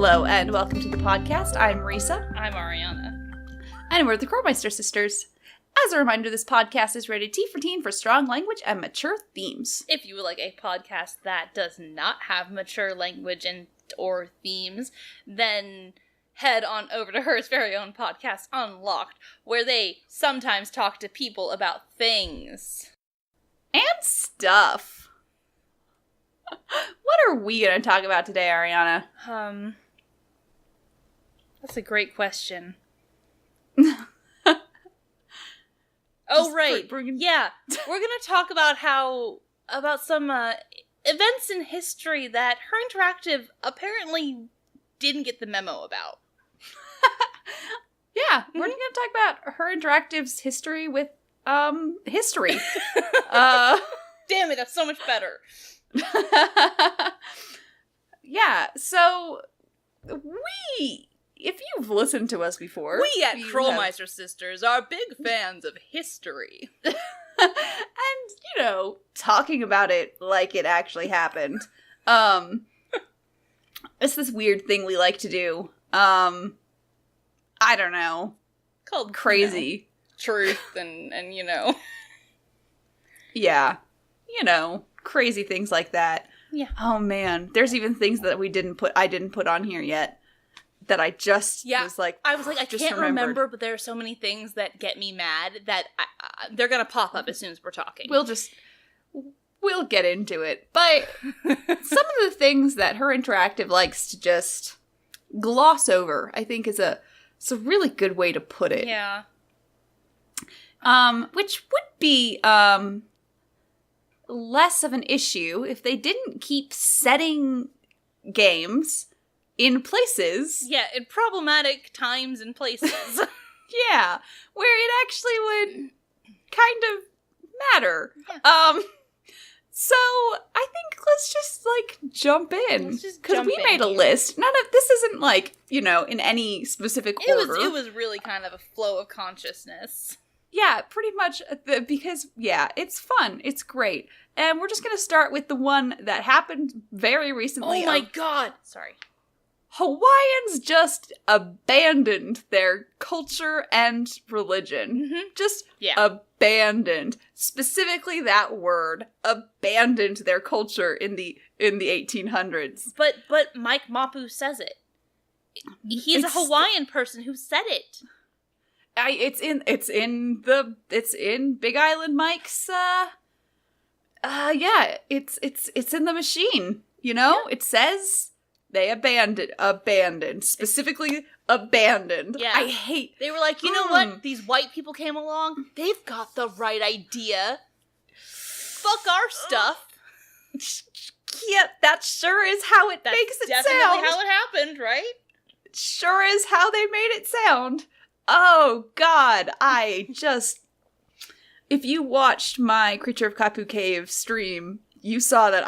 Hello and welcome to the podcast. I'm Risa. I'm Ariana. And we're the Krolmeister sisters. As a reminder, this podcast is rated T for teen for strong language and mature themes. If you would like a podcast that does not have mature language or themes, then head on over to HeR's very own podcast, Unlocked, where they sometimes talk to people about things. And stuff. What are we going to talk about today, Ariana? That's a great question. Oh, right. Yeah, we're going to talk about some events in history that Her Interactive apparently didn't get the memo about. Yeah, we're going to talk about Her Interactive's history with, history. Damn it, that's so much better. Yeah, so if you've listened to us before, we at Krolmeister Sisters are big fans of history. And, talking about it like it actually happened. It's this weird thing we like to do. I don't know. Called crazy. Truth and. Yeah. Crazy things like that. Yeah. Oh man, there's even things that I didn't put on here yet that I just was like, I can't remember, but there are so many things that get me mad that they're gonna pop up as soon as we're talking. We'll get into it. But some of the things that Her Interactive likes to just gloss over, I think it's a really good way to put it. Yeah. Which would be, less of an issue if they didn't keep setting games in places. Yeah, in problematic times and places. Yeah, where it actually would kind of matter. Yeah. So I think let's just jump in, because we made a here. list. None of this isn't in any specific order. It was really kind of a flow of consciousness. Yeah, pretty much, because it's fun. It's great. And we're just going to start with the one that happened very recently. Oh my god! Sorry. Hawaiians just abandoned their culture and religion. Mm-hmm. Just abandoned. Specifically that word, abandoned their culture in the 1800s. But Mike Mapu says it. He's a Hawaiian person who said it. It's in Big Island Mike's it's in the machine, Yeah. It says they abandoned, specifically abandoned. Yeah. I hate. They were like, you know what? These white people came along. They've got the right idea. Fuck our stuff. Yeah, that sure is how it makes it sound. That's definitely how it happened, right? Sure is how they made it sound. Oh, God, if you watched my Creature of Kapu Cave stream, you saw that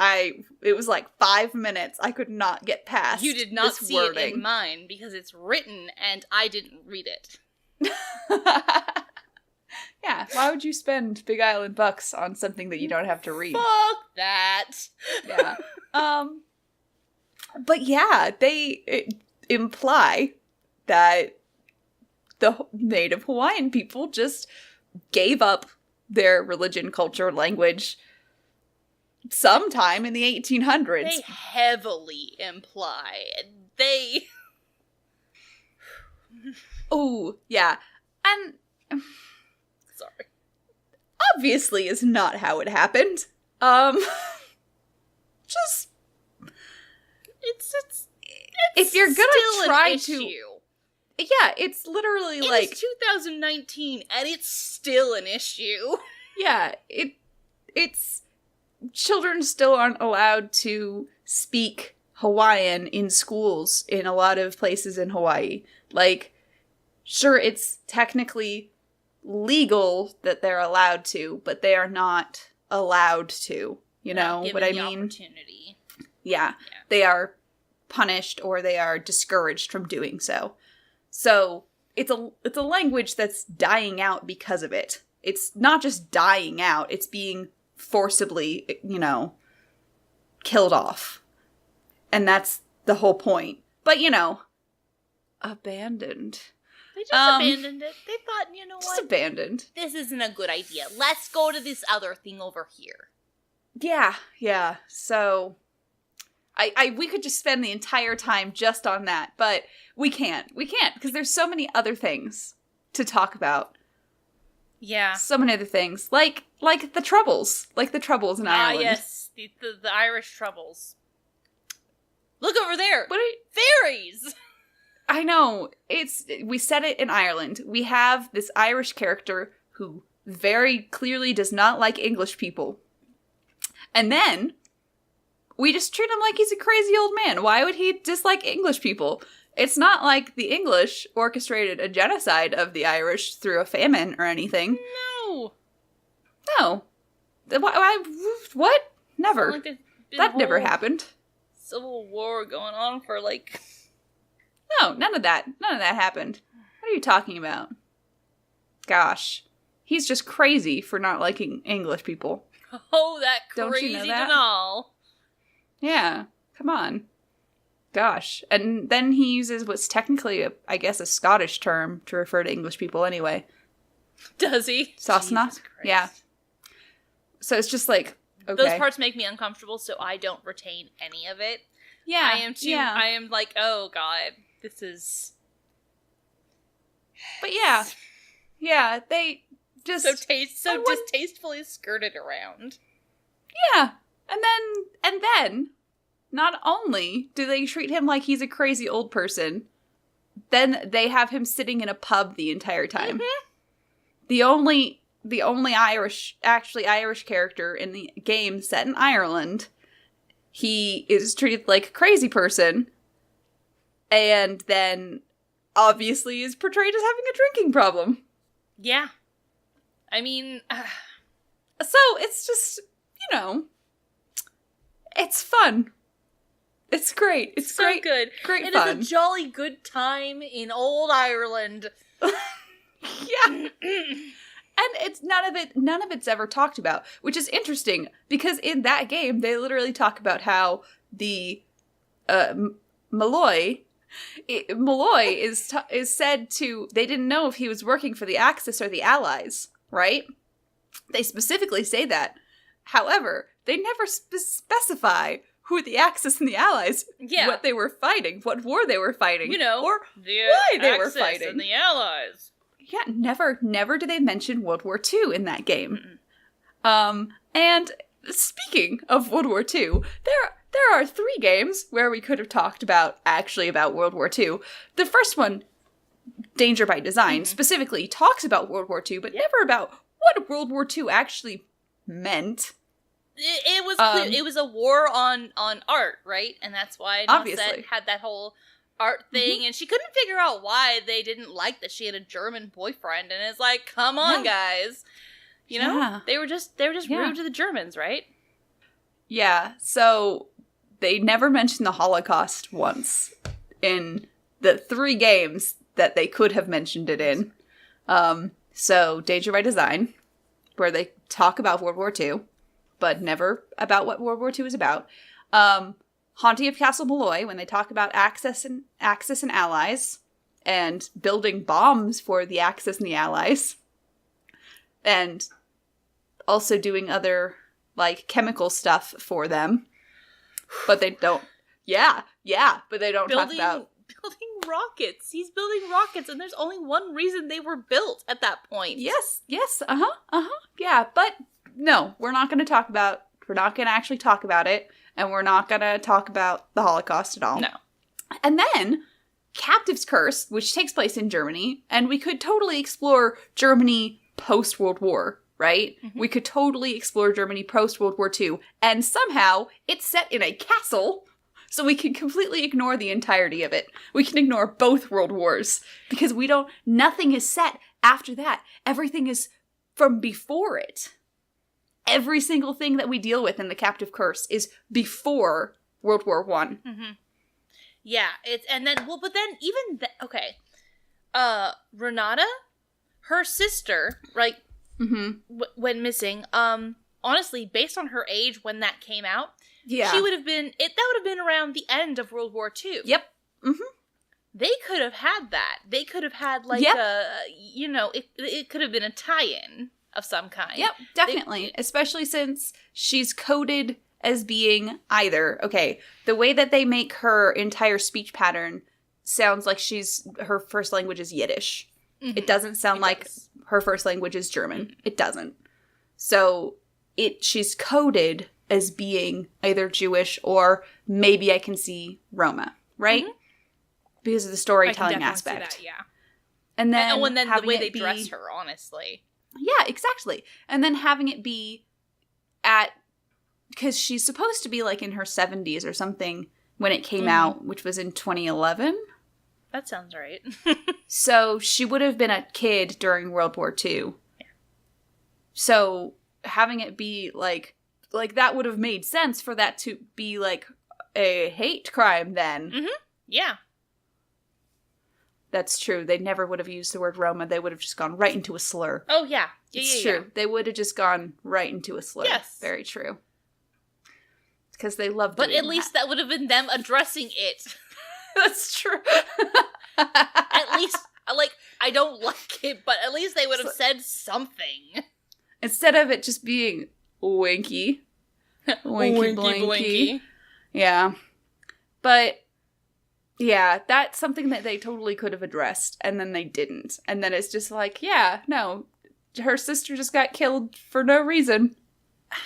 it was 5 minutes. I could not get past. You did not this see wording. it in mine, because it's written, and I didn't read it. Yeah, why would you spend Big Island bucks on something that you don't have to read? Fuck that! Yeah. But yeah, they imply that the native Hawaiian people just gave up their religion, culture, language sometime in the 1800s. They heavily imply. Oh, yeah. And sorry. Obviously is not how it happened. Just it's if you're gonna try to issue. Yeah, it's literally It's 2019, and it's still an issue. Yeah, it's children still aren't allowed to speak Hawaiian in schools in a lot of places in Hawaii. Sure, it's technically legal that they're allowed to, but they are not allowed to. You know what I mean? Opportunity. Yeah, they are punished or they are discouraged from doing so. So it's a language that's dying out because of it. It's not just dying out, it's being forcibly, killed off. And that's the whole point. But, abandoned. They just abandoned it. They thought, you know Just what? abandoned. This isn't a good idea. Let's go to this other thing over here. Yeah. So, we could just spend the entire time just on that, but we can't. We can't, because there's so many other things to talk about. Yeah. So many other things. Like the Troubles. Like the Troubles in Ireland. Yes. The Irish Troubles. Look over there! What are you... Fairies! I know. We said it in Ireland. We have this Irish character who very clearly does not like English people. And then we just treat him like he's a crazy old man. Why would he dislike English people? It's not like the English orchestrated a genocide of the Irish through a famine or anything. No. What? Never. Like that never happened. Civil War going on for No, none of that. None of that happened. What are you talking about? Gosh. He's just crazy for not liking English people. Oh, that Don't crazy you know that? Denal. Yeah, come on. Gosh. And then he uses what's technically, I guess, a Scottish term to refer to English people anyway. Does he? Sasna? Yeah. So it's just like, okay. Those parts make me uncomfortable, so I don't retain any of it. Yeah. I am like, oh god, this is... But yeah, they just... So distastefully skirted around. Yeah. And then, not only do they treat him like he's a crazy old person, then they have him sitting in a pub the entire time. Mm-hmm. The only Irish character in the game set in Ireland, he is treated like a crazy person, and then obviously is portrayed as having a drinking problem. Yeah. I mean... So it's just, it's fun. It's great. It's so great. Good. Great It fun. is a jolly good time in old Ireland. Yeah. And it's none of it's ever talked about, which is interesting because in that game they literally talk about how the Malloy is said to, they didn't know if he was working for the Axis or the Allies, right? They specifically say that. However, they never specify who the Axis and the Allies, what they were fighting, what war they were fighting, or why they were fighting. And the Allies. Yeah, never do they mention World War II in that game. And speaking of World War II, there are 3 games where we could have talked about World War II. The first one, Danger by Design, specifically talks about World War II, but never about what World War II actually meant. It was clear. It was a war on art, right? And that's why Nosset had that whole art thing, and she couldn't figure out why they didn't like that she had a German boyfriend. And it's like, come on, guys, they were just rude to the Germans, right? Yeah. So they never mentioned the Holocaust once in the 3 games that they could have mentioned it in. So Danger by Design, where they talk about World War II, but never about what World War II is about. Haunting of Castle Malloy, when they talk about Axis and Allies, and building bombs for the Axis and the Allies, and also doing other, chemical stuff for them. But they don't... Yeah, but they don't talk about... Building rockets. He's building rockets, and there's only one reason they were built at that point. Yes, yeah, but no, we're not going to actually talk about it, and we're not going to talk about the Holocaust at all. No. And then, Captive's Curse, which takes place in Germany, and we could totally explore Germany post-World War, right? Mm-hmm. We could totally explore Germany post-World War II, and somehow it's set in a castle, so we can completely ignore the entirety of it. We can ignore both world wars, because nothing is set after that. Everything is from before it. Every single thing that we deal with in the Captive Curse is before World War I. Mm-hmm. Yeah, Renata, her sister, right, went missing. Honestly, based on her age when that came out, she would have been, that would have been around the end of World War II. Yep. They could have had that. They could have had, like, it could have been a tie-in of some kind. Yep, definitely. Especially since she's coded as being either. Okay, the way that they make her entire speech pattern sounds like her first language is Yiddish. Mm-hmm. It doesn't sound like her first language is German. Mm-hmm. It doesn't. So she's coded as being either Jewish or maybe I can see Roma, right? Mm-hmm. Because of the storytelling aspect. See that, yeah. And then, the way they dress her, honestly. Yeah, exactly. And then having it be because she's supposed to be like in her 70s or something when it came out, which was in 2011. That sounds right. So she would have been a kid during World War II. Yeah. So having it be like that would have made sense for that to be like a hate crime then. Mm-hmm. Yeah. That's true. They never would have used the word Roma. They would have just gone right into a slur. Oh, yeah. It's true. Yeah. They would have just gone right into a slur. Yes. Very true. Because they love But at least that would have been them addressing it. That's true. At least, I don't like it, but at least they would have said something. Instead of it just being winky. Winky, blinky. Yeah. But... yeah, that's something that they totally could have addressed, and then they didn't. And then it's just like, yeah, no, her sister just got killed for no reason. I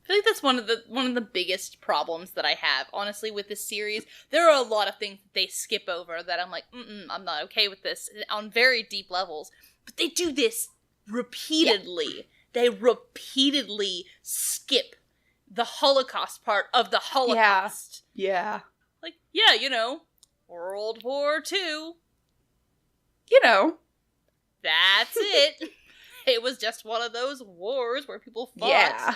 feel like that's one of the biggest problems that I have, honestly, with this series. There are a lot of things that they skip over that I'm like, I'm not okay with this on very deep levels. But they do this repeatedly. Yeah. They repeatedly skip the Holocaust part of the Holocaust. Yeah. Like, yeah, World War II. That's it. It was just one of those wars where people fought. Yeah.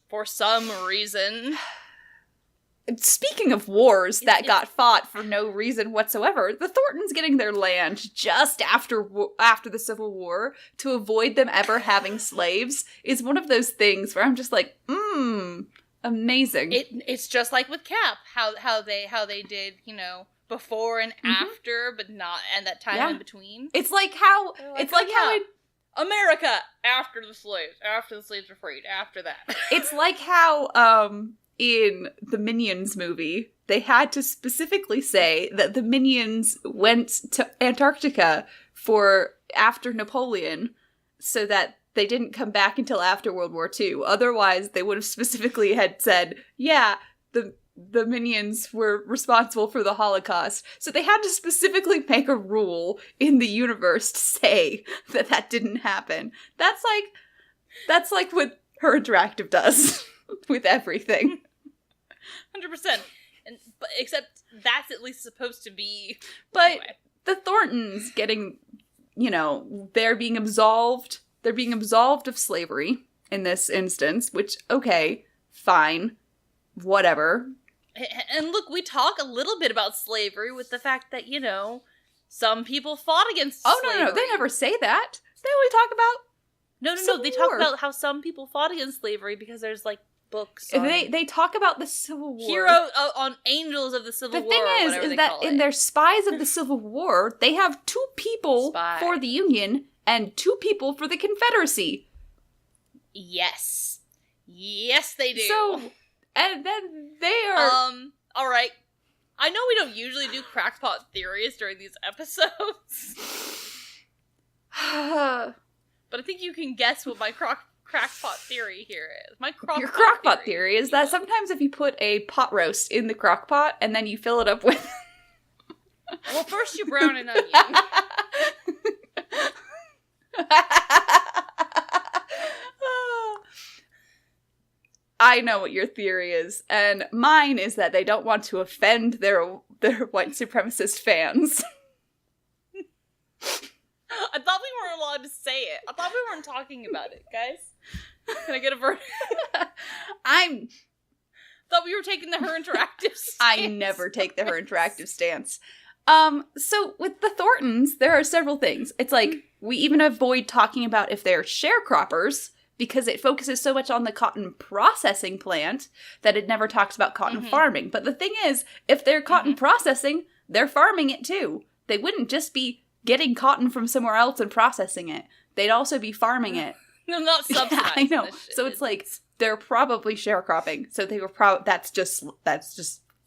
For some reason. Speaking of wars that got fought for no reason whatsoever, the Thorntons getting their land just after the Civil War to avoid them ever having slaves is one of those things where I'm just like, amazing. It's just like with Cap, how they did, before and after, but not and that time in between. It's like how America after the slaves were freed. After that, it's like how in the Minions movie they had to specifically say that the Minions went to Antarctica after Napoleon, so that they didn't come back until after World War II. Otherwise, they would have specifically had said, yeah, the Minions were responsible for the Holocaust. So they had to specifically make a rule in the universe to say that didn't happen. That's like what Her Interactive does with everything. 100%. Except that's at least supposed to be... But anyway. The Thorntons getting, they're being absolved. They're being absolved of slavery in this instance, which, okay, fine, whatever. And look, we talk a little bit about slavery with the fact that, some people fought against slavery. No, they never say that. They only talk about No, they talk about how some people fought against slavery because there's, books on... They talk about the Civil War. Hero on Angels of the Civil War. The thing is that in their Spies of the Civil War, they have 2 people for the Union and 2 people for the Confederacy. Yes. Yes, they do. So, and then they are... alright. I know we don't usually do crackpot theories during these episodes. But I think you can guess what my crackpot theory here is. Your crockpot theory is that sometimes if you put a pot roast in the crockpot and then you fill it up with... Well, first you brown an onion. I know what your theory is, and mine is that they don't want to offend their white supremacist fans. I thought we weren't allowed to say it. I thought we weren't talking about it, guys. Can I get a verdict? Thought we were taking the Her Interactive stance. I never take the Her Interactive stance. So with the Thorntons, there are several things. It's like, we even avoid talking about if they're sharecroppers, because it focuses so much on the cotton processing plant that it never talks about cotton farming. But the thing is, if they're cotton processing, they're farming it too. They wouldn't just be getting cotton from somewhere else and processing it. They'd also be farming it. No, not subsidizing. Yeah, I know. So it's like they're probably sharecropping. So they were that's just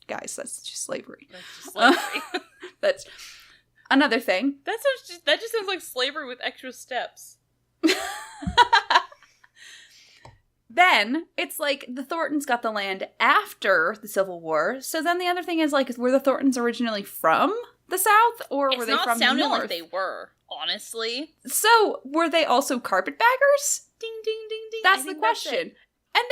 guys, that's just slavery. That's just slavery. That's another thing. That just sounds like slavery with extra steps. Then it's like the Thorntons got the land after the Civil War. So then the other thing is like, were the Thorntons originally from the South, or were they from the North? It's not sounding like they were, honestly. So were they also carpetbaggers? Ding ding ding ding. That's the question. And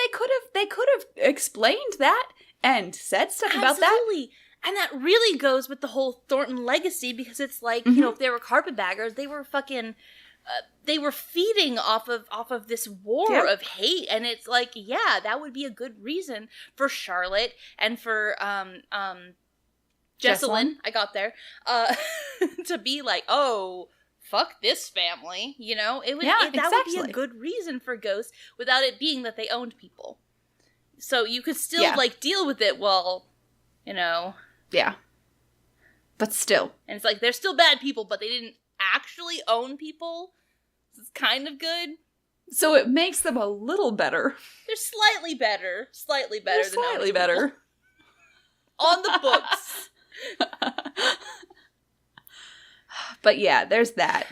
they could have explained that and said stuff about that. Absolutely. And that really goes with the whole Thornton legacy, because it's like, you know, if they were carpetbaggers, they were fucking, they were feeding off of this war of hate. And it's like, yeah, that would be a good reason for Charlotte and for, Jessalyn, I got there, to be like, oh, fuck this family, you know? That would be a good reason for ghosts without it being that they owned people. So you could still, like, deal with it while, you know... Yeah. But still. And it's like, they're still bad people, but they didn't actually own people. So it's kind of good. So it makes them a little better. They're slightly better. Slightly better They're than slightly better. On the books. But yeah, there's that.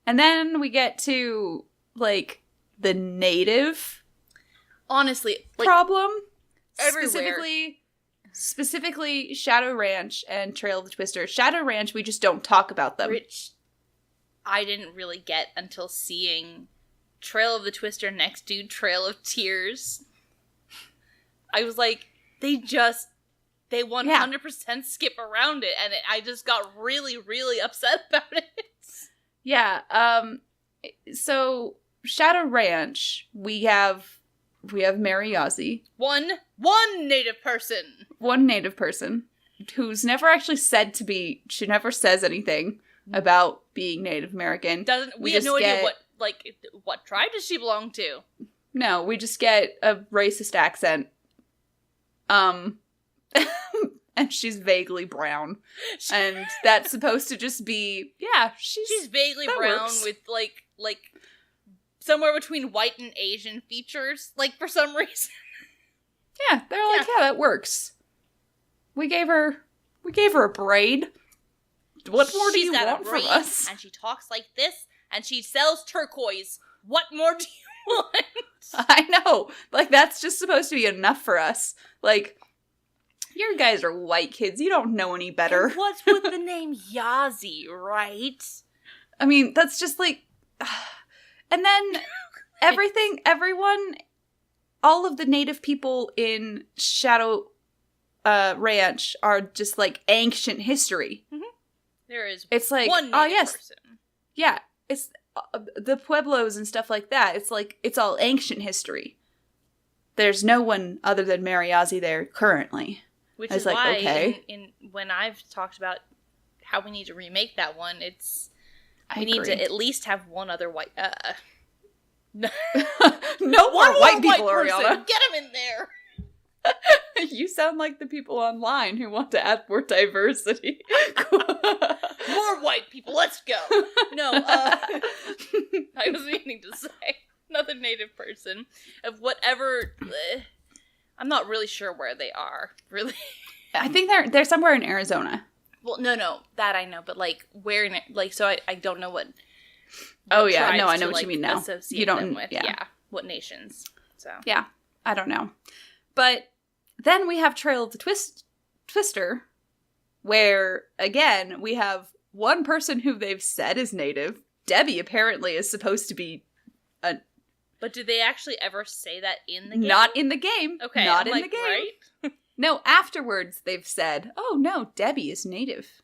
And then we get to, like, the native... Honestly, like, problem. Everywhere. Specifically Shadow Ranch and Trail of the Twister. Shadow Ranch, we just don't talk about them. Which I didn't really get until seeing Trail of the Twister next to Trail of Tears. I was like, they 100% skip around it, and I just got really, really upset about it. Yeah, so Shadow Ranch, we have Mary Yazzie. One native person. One native person who's never actually said to be, she never says anything about being Native American. We have no idea what tribe does she belong to? No, we just get a racist accent. And she's vaguely brown. And that's supposed to just be, yeah, she's vaguely brown works. With like somewhere between white and Asian features, like, for some reason. Yeah, they're like, yeah, that works. We gave her a braid. What more do you want from us? And she talks like this, and she sells turquoise. What more do you want? I know. Like, that's just supposed to be enough for us. Like, you guys are white kids. You don't know any better. And what's with the name Yazzie, right? I mean, that's just like... And then everyone, all of the native people in Shadow Ranch are just like ancient history. Mm-hmm. There is it's like, one native person. Yeah, it's the Pueblos and stuff like that. It's like, it's all ancient history. There's no one other than Mary Yazzie there currently. Which is like, why okay. in when I've talked about how we need to remake that one, we need to at least have one other white... no more white people, Ariana. Get them in there. You sound like the people online who want to add more diversity. More white people, let's go. No, I was meaning to say another native person of whatever... I'm not really sure where they are, really. I think they're somewhere in Arizona. Well, no, that I know, but like where in it, like, so I don't know what oh yeah, no, I know what you mean now. You don't them with, yeah, what nations. So yeah, I don't know. But then we have Trail of the Twister, where again we have one person who they've said is native. Debbie apparently is supposed to be a. But did they actually ever say that in the game? Not in the game. Okay, not I'm in like, the game. Right? No, afterwards they've said, "Oh no, Debbie is native."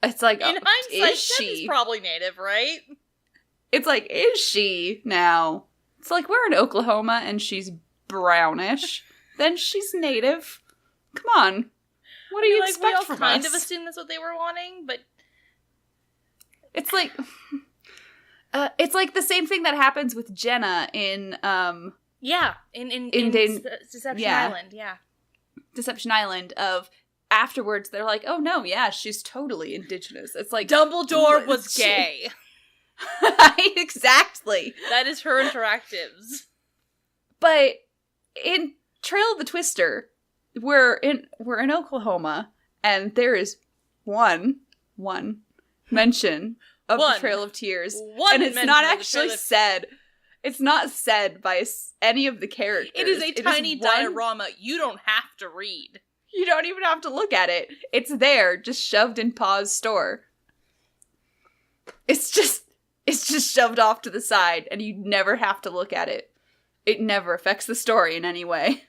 It's like, in hindsight, is she? Debbie's probably native, right? It's like, is she now? It's like, we're in Oklahoma and she's brownish. Then she's native. Come on, what do you expect from us? We all kind of assumed that's what they were wanting, but it's like, It's like the same thing that happens with Jenna in Deception Island, yeah. Deception Island of afterwards they're like, oh no, yeah, she's totally indigenous. It's like Dumbledore was gay. Exactly. That is her interactives. But in Trail of the Twister, we're in Oklahoma, and there is one mention of the Trail of Tears, and it's not actually said. It's not said by any of the characters. It is a tiny diorama you don't have to read. You don't even have to look at it. It's there, just shoved in Pa's store. It's just shoved off to the side, and you never have to look at it. It never affects the story in any way.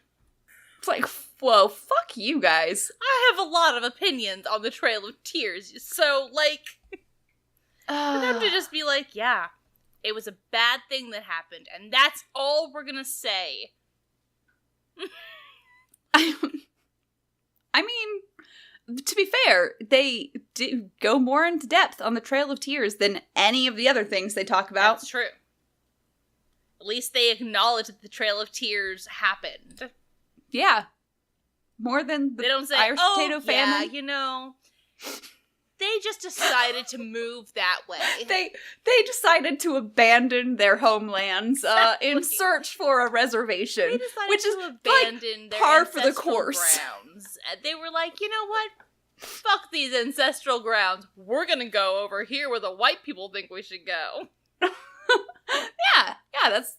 It's like, whoa, fuck you guys. I have a lot of opinions on the Trail of Tears, so, like, for them to just be like, yeah, it was a bad thing that happened, and that's all we're gonna say. I mean, to be fair, they do go more into depth on the Trail of Tears than any of the other things they talk about. That's true. At least they acknowledge that the Trail of Tears happened. Yeah. More than the they don't say, Irish potato famine. Yeah, you know, they just decided to move that way. They decided to abandon their homelands in search for a reservation, which is abandon their par for the course. Grounds. And they were like, you know what? Fuck these ancestral grounds. We're gonna go over here where the white people think we should go. Yeah, that's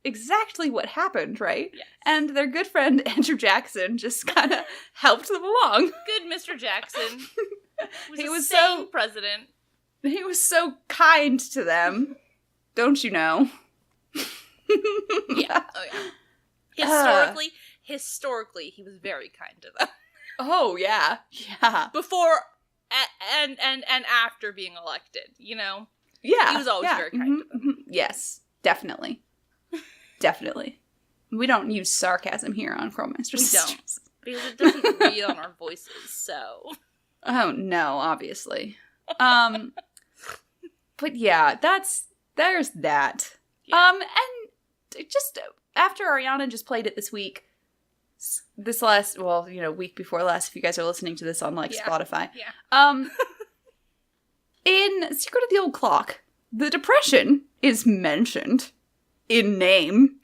exactly what happened, right? Yes. And their good friend Andrew Jackson just kind of helped them along. Good Mr. Jackson. He was so president. He was so kind to them, don't you know? Yeah. Oh yeah. Historically, he was very kind to them. Oh yeah, yeah. Before and after being elected, you know. Yeah, he was always very kind to them. Yes, definitely. Definitely. We don't use sarcasm here on Krolmeister. We don't. Because it doesn't read on our voices, so. Oh, no, obviously. But yeah, there's that. Yeah. And just after Ariana just played it this week, week before last, if you guys are listening to this on, Spotify. Yeah. In Secret of the Old Clock, the Depression is mentioned. In name.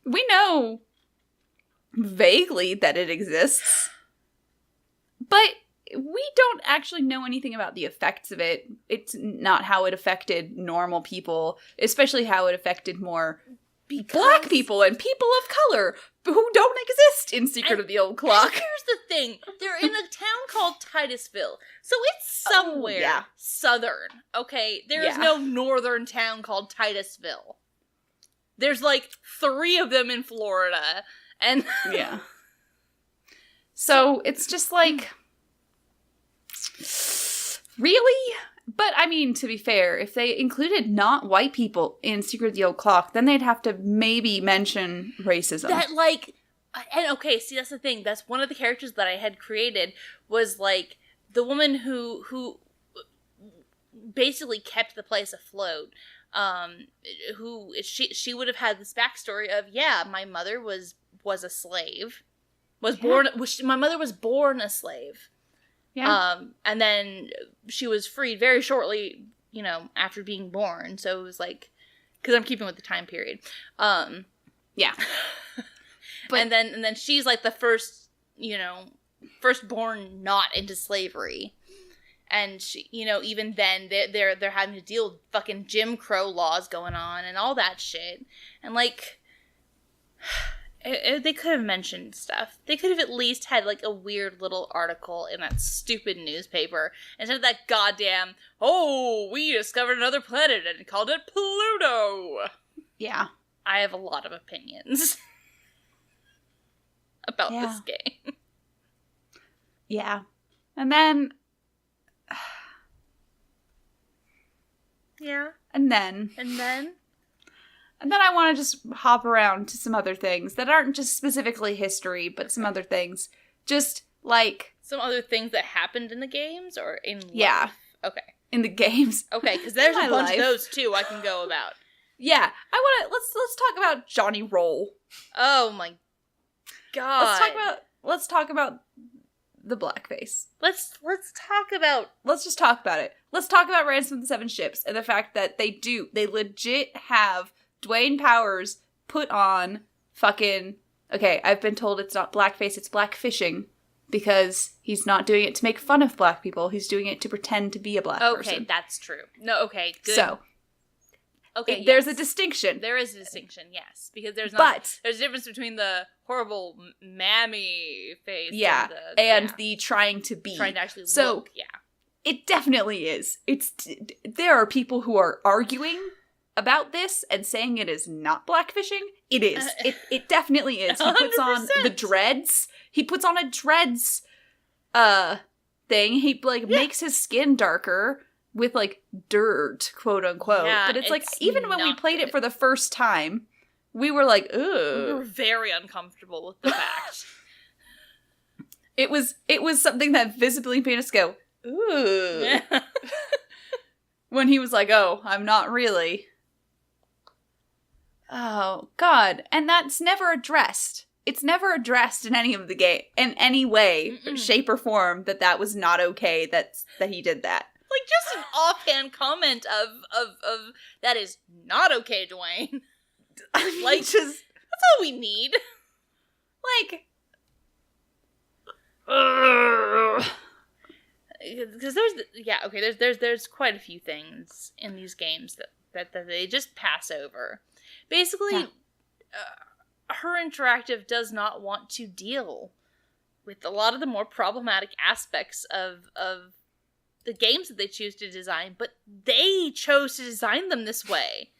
We know vaguely that it exists, but we don't actually know anything about the effects of it. It's not how it affected normal people, especially how it affected more black people and people of color who don't exist in Secret of the Old Clock. And here's the thing. They're in a town called Titusville, so it's somewhere southern, okay? There is no northern town called Titusville. There's, 3 of them in Florida, and... Yeah. So, it's just really? But, I mean, to be fair, if they included not white people in Secret of the Old Clock, then they'd have to maybe mention racism. That, and okay, see, that's the thing. That's one of the characters that I had created was, the woman who basically kept the place afloat. Who, she would have had this backstory of, my mother was a slave. My mother was born a slave. Yeah. And then she was freed very shortly, after being born. So it was because I'm keeping with the time period. Yeah. But, and then she's the first, firstborn not into slavery. And she, even then they're having to deal with fucking Jim Crow laws going on and all that shit. And they could have mentioned stuff. They could have at least had a weird little article in that stupid newspaper instead of that goddamn, we discovered another planet and called it Pluto. Yeah. I have a lot of opinions about this game. Yeah. And then... Yeah. And then I want to just hop around to some other things that aren't just specifically history, but some other things. Just some other things that happened in the games or in life? Yeah. Okay. in the games. Okay, because there's a bunch life. of those too I can go about. Yeah, let's talk about Johnny Roll. Oh my god. Let's talk about the blackface. Let's talk about. Let's just talk about it. Let's talk about Ransom of the Seven Ships and the fact that they legit have Dwayne Powers put on fucking. Okay, I've been told it's not blackface, it's blackfishing. Because he's not doing it to make fun of black people, he's doing it to pretend to be a black person. Okay, that's true. No, okay, good. So, okay, there's a distinction. There is a distinction, yes. Because there's a difference between the horrible mammy face and the trying to be. Trying to actually look, yeah. It definitely is. There are people who are arguing about this and saying it is not blackfishing. It is. It definitely is. He puts 100%. On the dreads. He puts on a dreads thing. He makes his skin darker with dirt, quote unquote. Yeah, but it's even when we played it for the first time, we were like, ugh. We were very uncomfortable with the fact. It was something that visibly made us go, ooh. When he was like, oh, I'm not really. Oh, God. And that's never addressed. It's never addressed in any of the game, in any way, shape, or form that was not okay that he did that. Just an offhand comment of that is not okay, Dwayne. That's all we need. Because there's quite a few things in these games that they just pass over. Basically, Her Interactive does not want to deal with a lot of the more problematic aspects of the games that they choose to design, but they chose to design them this way.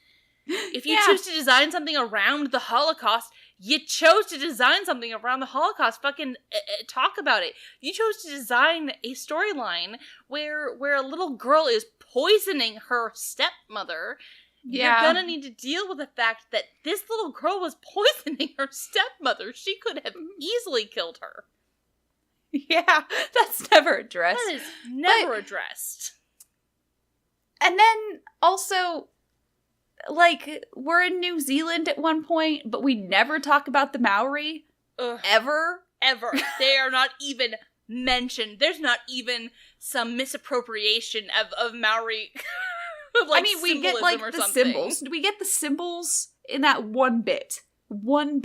If you choose to design something around the Holocaust, you chose to design something around the Holocaust. Fucking talk about it. You chose to design a storyline where a little girl is poisoning her stepmother. You're gonna need to deal with the fact that this little girl was poisoning her stepmother. She could have easily killed her. Yeah, that's never addressed. That is never addressed. And then, also, we're in New Zealand at one point, but we never talk about the Maori. Ugh. Ever. They are not even mentioned. There's not even some misappropriation of Maori... we get the symbols. We get the symbols in that one bit. And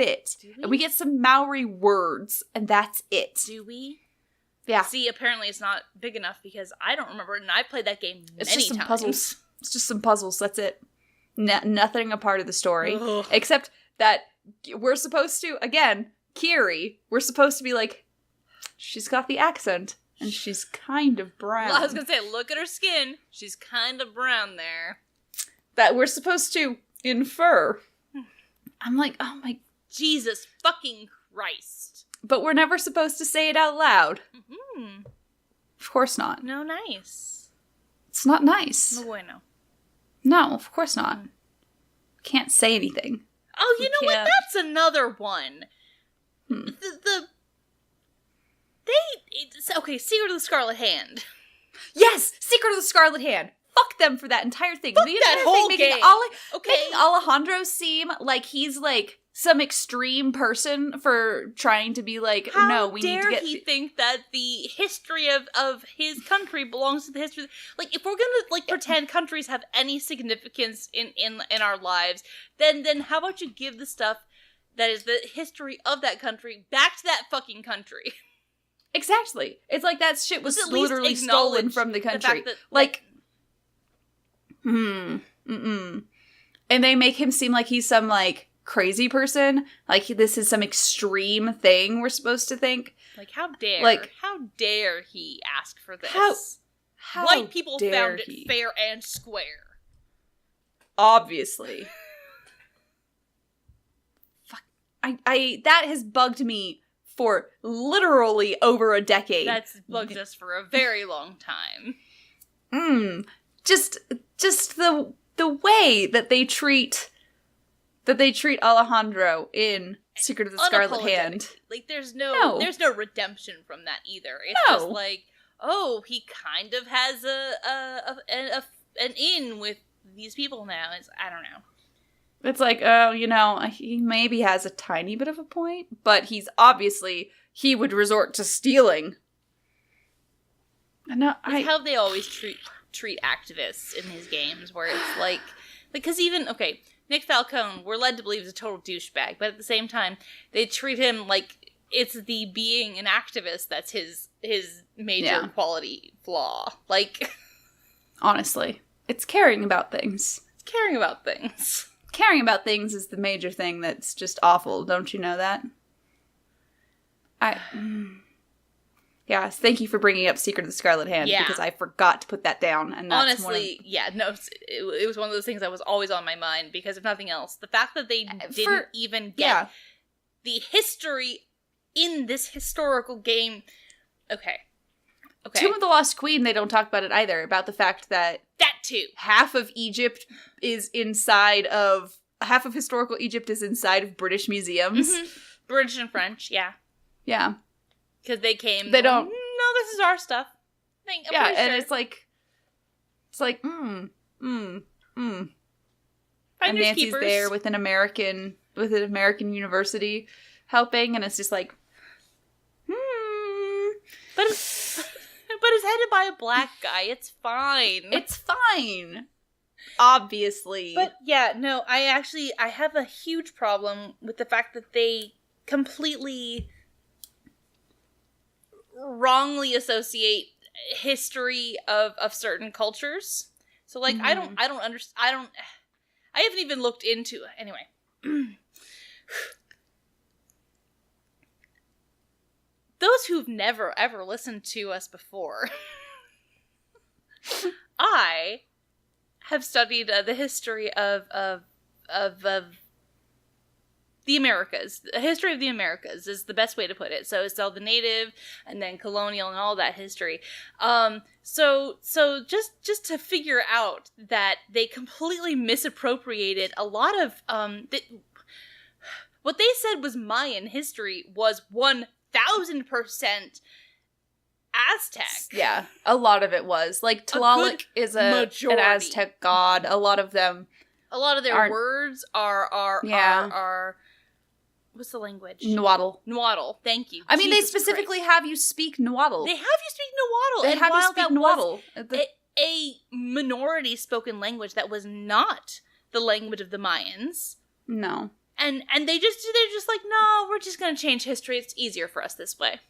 we get some Maori words, and that's it. Do we? Yeah. See, apparently it's not big enough because I don't remember, and I played that game many times. Puzzles. It's just some puzzles. That's it. Nothing a part of the story, except that we're supposed to. Again, Kiri. We're supposed to be she's got the accent. And she's kind of brown. Well, I was gonna say, look at her skin. She's kind of brown there. That we're supposed to infer. I'm like, oh my... Jesus fucking Christ. But we're never supposed to say it out loud. Mm-hmm. Of course not. No, nice. It's not nice. No bueno. No, of course not. Can't say anything. Oh, you know what? That's another one. Okay, Secret of the Scarlet Hand. Yes! Secret of the Scarlet Hand! Fuck them for that entire thing. Fuck that whole game. Making Alejandro seem like he's some extreme person for trying to be need to get... How dare he think that the history of his country belongs to the history... if we're gonna, pretend countries have any significance in our lives, then how about you give the stuff that is the history of that country back to that fucking country? Exactly. It's that shit was literally stolen from the country. The fact that, And they make him seem like he's some, crazy person. This is some extreme thing we're supposed to think. How dare he ask for this? How White people found he? It fair and square. Obviously. Fuck. That has bugged me for literally over a decade. That's bugged us for a very long time. Just the way that they treat Alejandro in Secret of the Scarlet Hand. There's no redemption from that either. It's just oh, he kind of has an in with these people now. I don't know. It's like, oh, he maybe has a tiny bit of a point, but he would resort to stealing. No, how they always treat activists in these games, where it's like, because even, okay, Nick Falcone, we're led to believe is a total douchebag, but at the same time, they treat him like it's the being an activist that's his major quality flaw. Like, honestly, it's caring about things. Caring about things. Caring about things is the major thing that's just awful. Don't you know that? Yeah, thank you for bringing up Secret of the Scarlet Hand, because I forgot to put that down. And that's honestly, it was one of those things that was always on my mind, because if nothing else, the fact that they didn't even get the history in this historical game. Okay. Tomb of the Lost Queen, they don't talk about it either, about the fact that too. half of historical Egypt is inside of British museums. Mm-hmm. British and French, yeah. Yeah. Because they came. They don't. No, this is our stuff. And it's like, And Nancy's keepers. there with an American university helping, and it's just like, But it's headed by a black guy. It's fine. It's fine. Obviously. But yeah, no, I have a huge problem with the fact that they completely wrongly associate history of certain cultures. So like, I don't understand. I haven't even looked into it. Anyway. Those who've never ever listened to us before, I have studied the history of the Americas. The history of the Americas is the best way to put it. So it's all the native and then colonial and all that history. So just to figure out that they completely misappropriated a lot of what they said was Mayan history was 1,000% Aztec. Yeah, a lot of it was. Like, Tlaloc is an Aztec god. A lot of their words are what's the language? Nahuatl. Thank you. I mean, they specifically have you speak Nahuatl. They have you speak Nahuatl. They have you speak Nahuatl. A minority spoken language that was not the language of the Mayans. No. And they're just like, no, we're just going to change history. It's easier for us this way.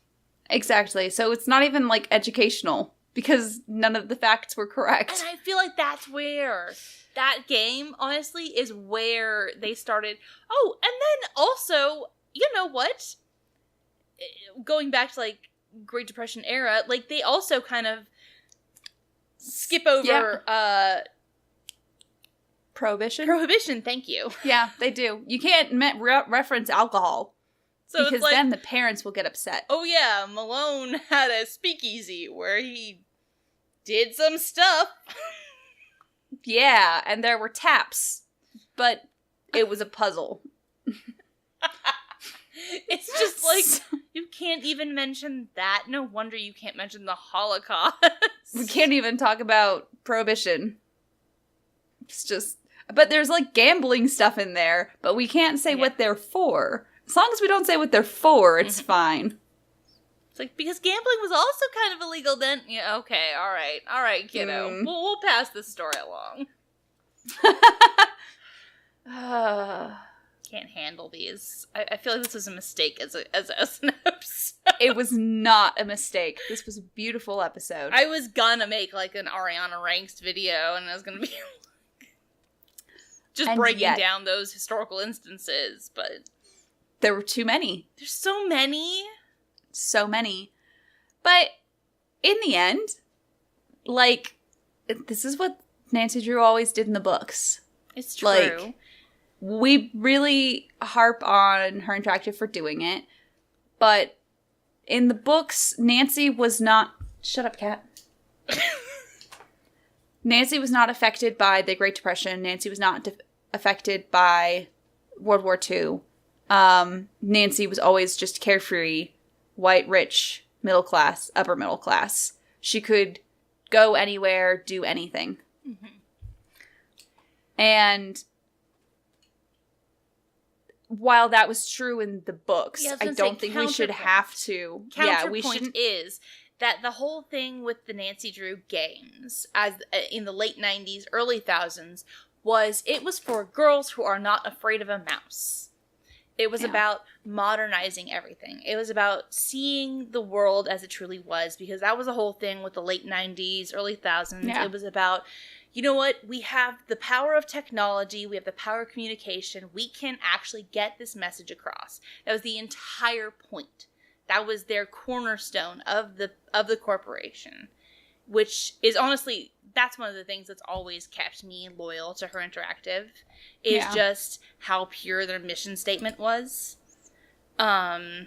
Exactly. So it's not even, like, educational, because none of the facts were correct. And I feel like that's where that game, honestly, is where they started. Oh, and then also, you know what? Going back to, like, Great Depression era, like, they also kind of skip over, Prohibition, thank you. Yeah, they do. You can't reference alcohol. So because like, then the parents will get upset. Oh yeah, Malone had a speakeasy where he did some stuff. Yeah, and there were taps, but it was a puzzle. It's just like, you can't even mention that. No wonder you can't mention the Holocaust. We can't even talk about Prohibition. It's just... But there's, like, gambling stuff in there, but we can't say what they're for. As long as we don't say what they're for, it's fine. It's like, because gambling was also kind of illegal then. Yeah, okay, all right, kiddo. We'll pass this story along. Can't handle these. I feel like this was a mistake as an episode. It was not a mistake. This was a beautiful episode. I was gonna make, like, an Ariana Ranks video, and I was gonna be... just breaking down those historical instances, but... There were too many. There's so many. So many. But in the end, like, this is what Nancy Drew always did in the books. It's true. Like, we really harp on her interactive for doing it, but in the books, Nancy was not... Shut up, cat. Nancy was not affected by the Great Depression. Nancy was not affected by World War II. Nancy was always just carefree, white, rich, middle class, upper middle class. She could go anywhere, do anything. Mm-hmm. And while that was true in the books, I don't think we should have to. Counterpoint is that the whole thing with the Nancy Drew games, as in the late 90s, early 2000s, it was for girls who are not afraid of a mouse. It was about modernizing everything. It was about seeing the world as it truly was, because that was the whole thing with the late 90s, early 2000s. Yeah. It was about, you know what, we have the power of technology, we have the power of communication, we can actually get this message across. That was the entire point. That was their cornerstone of the corporation, which is honestly, that's one of the things that's always kept me loyal to Her Interactive, is just how pure their mission statement was. Where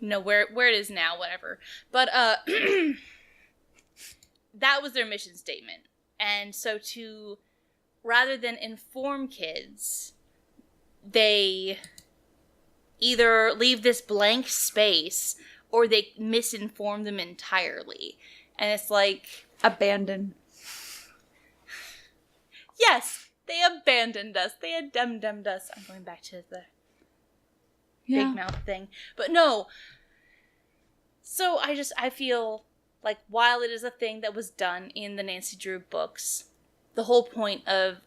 it is now, whatever. But that was their mission statement. And so rather than inform kids, they either leave this blank space or they misinform them entirely. And it's like... abandon. Yes, they abandoned us. They had dum-dummed us. I'm going back to the big mouth thing. But no. So I feel like while it is a thing that was done in the Nancy Drew books, the whole point of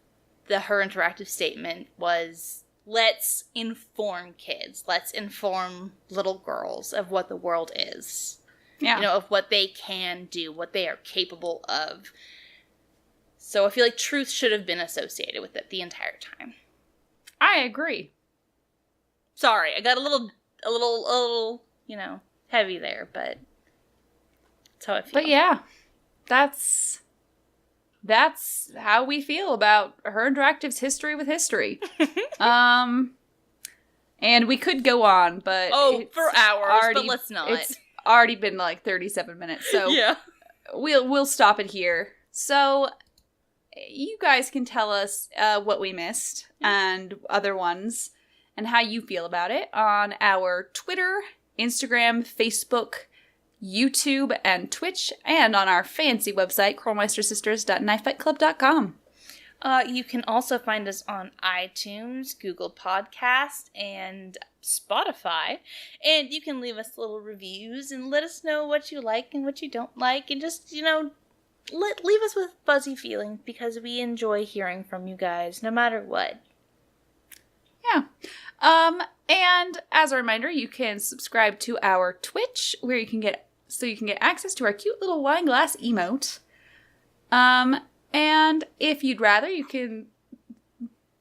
the Her Interactive statement was, let's inform kids. Let's inform little girls of what the world is. Yeah. You know, of what they can do, what they are capable of. So I feel like truth should have been associated with it the entire time. I agree. Sorry, I got a little, heavy there, but that's how I feel. But yeah, that's how we feel about Her Interactive's history with history. And we could go on, but for hours, but let's not. It's already been like 37 minutes, so yeah, we'll stop it here. So you guys can tell us what we missed and other ones and how you feel about it on our Twitter, Instagram, Facebook, YouTube, and Twitch, and on our fancy website, krolmeistersisters.knifefightclub.com. You can also find us on iTunes, Google Podcast, and Spotify. And you can leave us little reviews and let us know what you like and what you don't like. And just, leave us with fuzzy feelings, because we enjoy hearing from you guys, no matter what. Yeah. And as a reminder, you can subscribe to our Twitch, where you can get access to our cute little wine glass emote. And if you'd rather, you can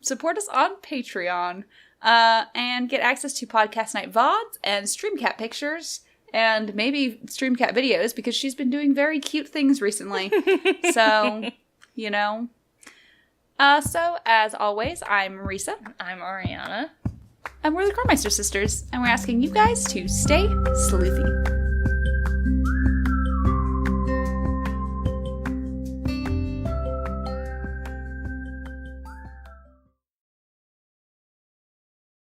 support us on Patreon, and get access to Podcast Night VODs and Streamcat pictures, and maybe Streamcat videos, because she's been doing very cute things recently. So, So, as always, I'm Marisa. I'm Ariana. And we're the Krolmeister sisters, and we're asking you guys to stay sleuthy.